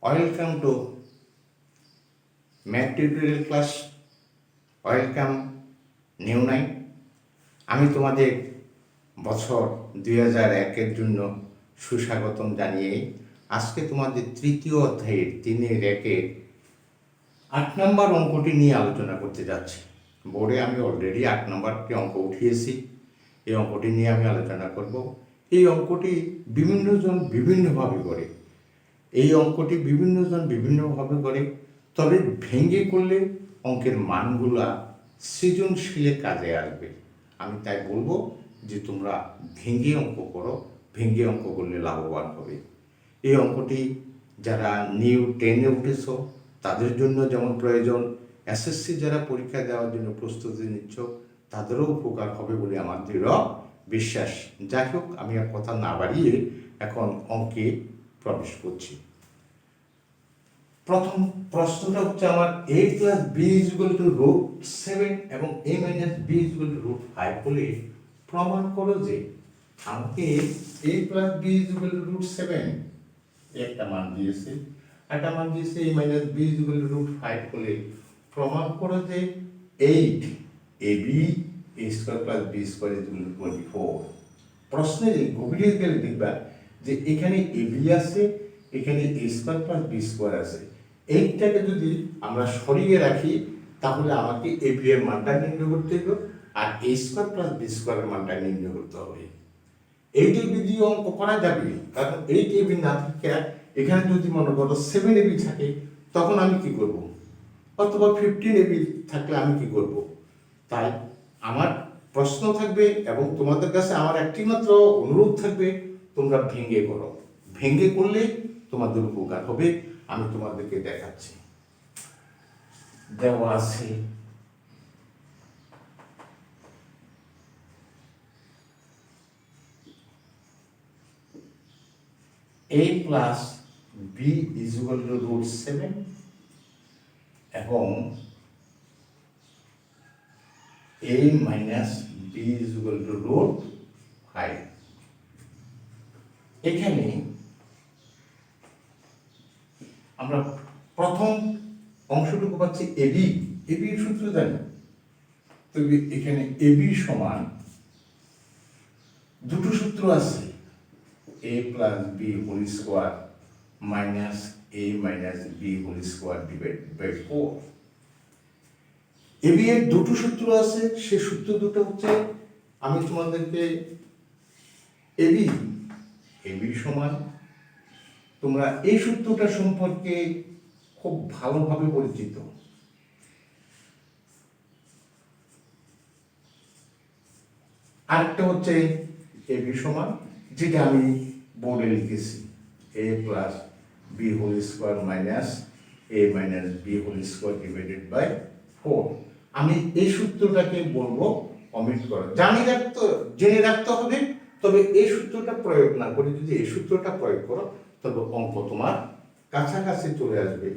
Welcome to math tutorial class. Welcome new 9। আমি তোমাদের বছর 2001-এর জন্য সুস্বাগতম জানিয়ে আজকে তোমাদের তৃতীয় অধ্যায়ের 3-এর 8 নম্বর অঙ্কটি নিয়ে আলোচনা করতে যাচ্ছি। বোর্ডে আমি অলরেডি 8 নম্বরটি অঙ্ক উঠিয়েছি। এই অঙ্কটি নিয়ে আমি আলোচনা করব। এই অঙ্কটি বিভিন্নজন বিভিন্নভাবে করে বিভিন্নভাবে করে, তবে ভেঙে করলে অঙ্কের মানগুলা সৃজনশীলে কাজে আসবে। আমি তাই বলবো যে তোমরা ভেঙে অঙ্ক করো, ভেঙে অঙ্ক করলে লাভবান হবে। এই অঙ্কটি যারা নিউ 10-এ উঠেছ তাদের জন্য যেমন প্রয়োজন, এসএসসি যারা পরীক্ষা দেওয়ার জন্য প্রস্তুতি নিচ্ছ তাদেরও উপকার হবে বলে আমার দৃঢ় বিশ্বাস। যাই হোক, আমি আর কথা না বাড়িয়ে এখন অঙ্কে প্রবেশ করছি। প্রথম প্রশ্নটা হচ্ছে আমার a plus B is equal to √7 এবং a minus B is equal to √5 হলে প্রমাণ করো যে আমাকে a plus B is equal to √7 একটা মান দিয়েছে, একটা মান দিয়েছে a minus B is equal to √5 হলে প্রমাণ করো যে 8 ab a square plus b square is equal to 24। প্রশ্নে গভীরে গেলে দেখবা যে এখানে ab আছে, এখানে a square plus b square আছে। এইটাকে যদি আমরা সরিয়ে রাখি তাহলে আমাকে ab এর মানটা নির্ণয় করতে হবে আর a স্কয়ার প্লাস b স্কয়ারের মানটা নির্ণয় করতে হবে। এইট ab দিয়ে অঙ্ক করা যাবে, কারণ 8ab না থাকে এখানে যদি মনে করো 7ab থাকে তখন আমি কি করব, অথবা 15ab থাকলে আমি কি করব। তাই আমার প্রশ্ন থাকবে এবং তোমাদের কাছে আমার একটি মাত্র অনুরোধ থাকবে, তোমরা ভেঙে করো। ভেঙে করলে তোমাদের উপকার হবে। আমি তোমাদেরকে দেখাচ্ছি। দেওয়া আছে a plus B is equal to √7 এবং a minus B is equal to √5। এখানে আমরা প্রথম অংশটুকু পাচ্ছি এবি এর সূত্র জানি। তবে এখানে এবি সমান দুটো সূত্র আছে, a plus B whole square minus a minus B whole square divided by 4। AB এর দুটো সূত্র আছে, সে সূত্র দুটো হচ্ছে, আমি তোমাদেরকে এবি সমান, তোমরা এই সূত্রটা সম্পর্কে খুব ভালোভাবে পরিচিত। আরেকটা হচ্ছে এবি সমান, যেটা আমি বোর্ডে লিখেছি, a plus B whole square minus a minus B whole square divided by 4। আমি এই সূত্রটাকে বলবো অমিট করো। জেনে রাখতে হবে, তবে এই সূত্রটা প্রয়োগ না করে যদি এই সূত্রটা প্রয়োগ করো তবে অঙ্ক তোমার কাছাকাছি চলে আসবে।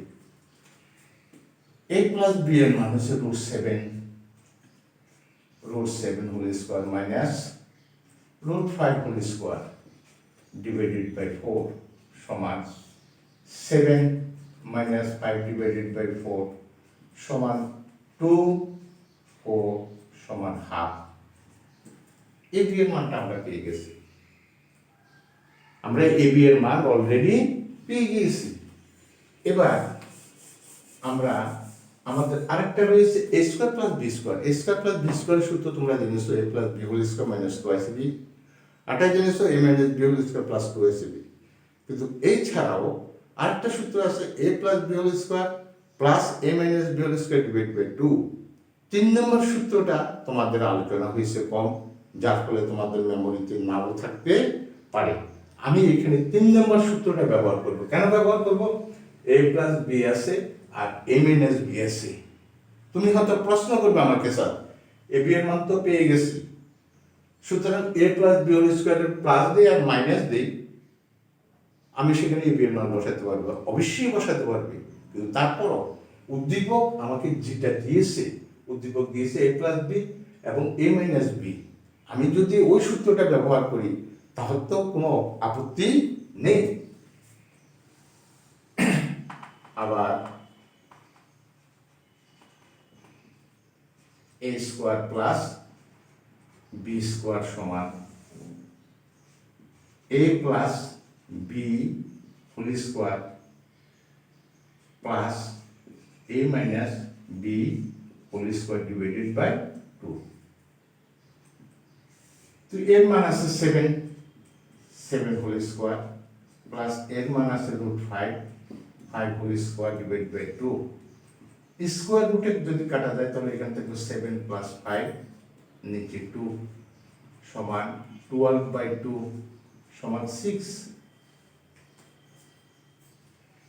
a প্লাস বি এর মান হচ্ছে √7 whole square minus √5 whole square divided by 4 সমান 7 মাইনাস 5 ডিভাইডেড বাই 4 সমান 2, 4 সমান হাফ। এবি এর মানটা আমরা পেয়ে গেছি। আমরা এবি এর মান অলরেডি পেয়ে গিয়েছি। এবার আমরা আমাদের আরেকটা রয়েছে a square plus b square. a square plus b স্কয়ারের সূত্র তোমরা জেনেছো, a plus b whole square minus 2ac। আটা জেনেছো a minus b whole square plus 2ac। কিন্তু এই ছাড়াও আরেকটা সূত্র আছে a plus b whole square plus a minus b whole square divided by 2। 3 নম্বর সূত্রটা তোমাদের আলোচনা হয়েছে কম, যার ফলে তোমাদের মেমোরিতে নাও থাকতে পারে। আমি এখানে 3 নম্বর সূত্রটা ব্যবহার করব। কেন ব্যবহার করব? a প্লাস b আছে আর a মাইনাস b আছে। তুমি হয়তো প্রশ্ন করবে আমাকে, স্যার a b এর মান তো পেয়ে গেছি, সুতরাং a প্লাস b হোল স্কয়ারের প্লাস দেই আর মাইনাস দেই, আমি সেখানে a b এর মান বসাতে পারবো। অবশ্যই বসাতে পারবে, কিন্তু তারপরও উদ্দীপক আমাকে যেটা দিয়েছে, উদ্দীপক দিয়েছে a প্লাস b এবং a মাইনাস b। আমি যদি ওই সূত্রটা ব্যবহার করি তাহলে তো কোনো আপত্তি নেই। আবার a square plus b square সমান a plus b whole square plus a minus b whole square divided by 2। তো এর মান আছে 7 হোল স্কোয়ার প্লাস এর মান আছে √5 whole square divide by 2। Square রুটে যদি কাটা যায় তাহলে এখান থেকে 7 প্লাস 5 নিচে 2 সমান 12/2 সমান 6।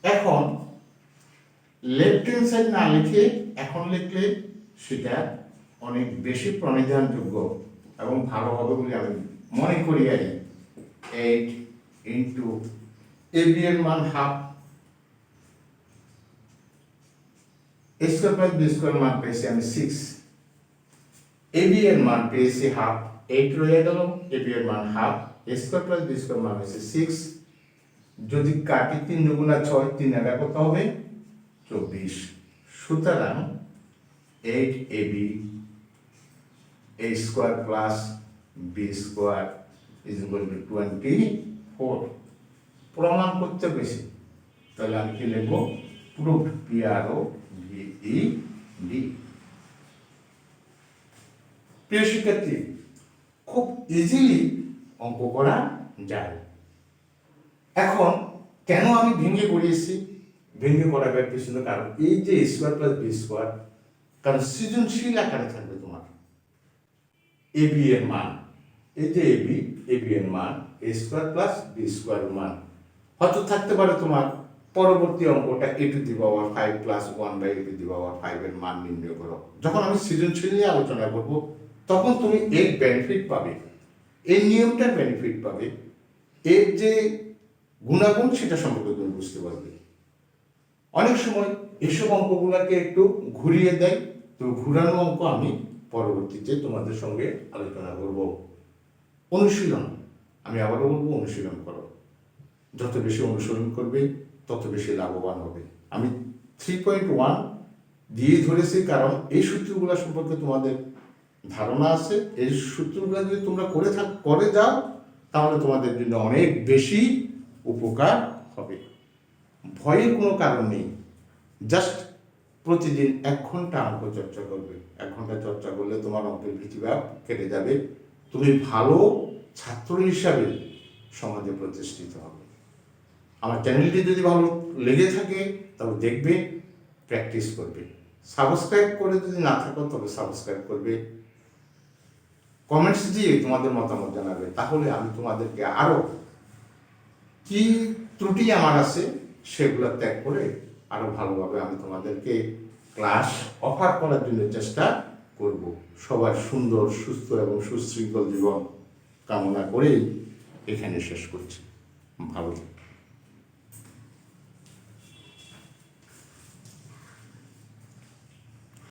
এখন লেফট হ্যান্ড সাইড না লিখে এখন লিখলে সেটা অনেক বেশি প্রণিধানযোগ্য এবং ভালো হবে বলে আমি মনে করি। 8 ইন্টু ab এর মান half, a square plus b square মান পেয়েছি আমি 6, ab এর মান পেয়েছি হাফ, 8 রয়ে গেল, ab এর মান half, a square plus b square মান হচ্ছে 6। যদি কাটি 3 দুগুণা 6, 3 এর কত হবে 24। সুতরাং 8ab a square plus b square is equal to 24। প্রমাণ করতে বেশি, তাহলে আমি কি লিখবো? Proof, PROVED। প্রিয় শিক্ষার্থী, খুব ইজিলি অঙ্ক করা যায়। এখন কেন আমি ভেঙে করিয়েছি? ভেঙে করাবার পিছনে কারণ এই যে a square plus b square, কারণ সৃজনশীল আকারে থাকবে তোমার ab এর মান, এই যে ab এর মান a square plus b square মান হয়তো থাকতে পারে তোমার পরবর্তী অঙ্কটা a to the power 5 plus 1/a to the power 5 এর মান নির্ণয় করো। যখন আমি সৃজনশীল নিয়ে আলোচনা করব তখন তুমি এর বেনিফিট পাবে, এই নিয়মটার বেনিফিট পাবে, এর যে গুণাগুণ সেটা সম্পর্কে তুমি বুঝতে পারবে। অনেক সময় এসব অঙ্কগুলোকে একটু ঘুরিয়ে দেয়, তো ঘুরানো অঙ্ক আমি পরবর্তীতে তোমাদের সঙ্গে আলোচনা করব। অনুশীলন, আমি আবারও বলবো, অনুশীলন করো। যত বেশি অনুসরণ করবে তত বেশি লাভবান হবে। আমি 3.1 দিয়ে ধরেছি কারণ এই সূত্রগুলো সম্পর্কে তোমাদের ধারণা আছে। এই সূত্রগুলো যদি তোমরা করে যাও তাহলে তোমাদের জন্য অনেক বেশি উপকার হবে। ভয়ের কোনো কারণ নেই, জাস্ট প্রতিদিন 1 ঘন্টা অঙ্ক চর্চা করবে। 1 ঘন্টা চর্চা করলে তোমার অঙ্কের ভীতিভাব কেটে যাবে, তুমি ভালো ছাত্র হিসাবে সমাজে প্রতিষ্ঠিত হবে। আমার চ্যানেলটি যদি ভালো লেগে থাকে তবে দেখবে, প্র্যাকটিস করবে। সাবস্ক্রাইব করে যদি না থাকো তবে সাবস্ক্রাইব করবে, কমেন্টস দিয়ে তোমাদের মতামত জানাবে, তাহলে আমি তোমাদেরকে আরও কি ত্রুটি আমার আছে সেগুলো ত্যাগ করে আরও ভালোভাবে আমি তোমাদেরকে ক্লাস অফার করার জন্য চেষ্টা করব। সবার সুন্দর, সুস্থ এবং সুশৃঙ্খল জীবন কামনা করেই এখানে শেষ করছি। ভালো থাকবে।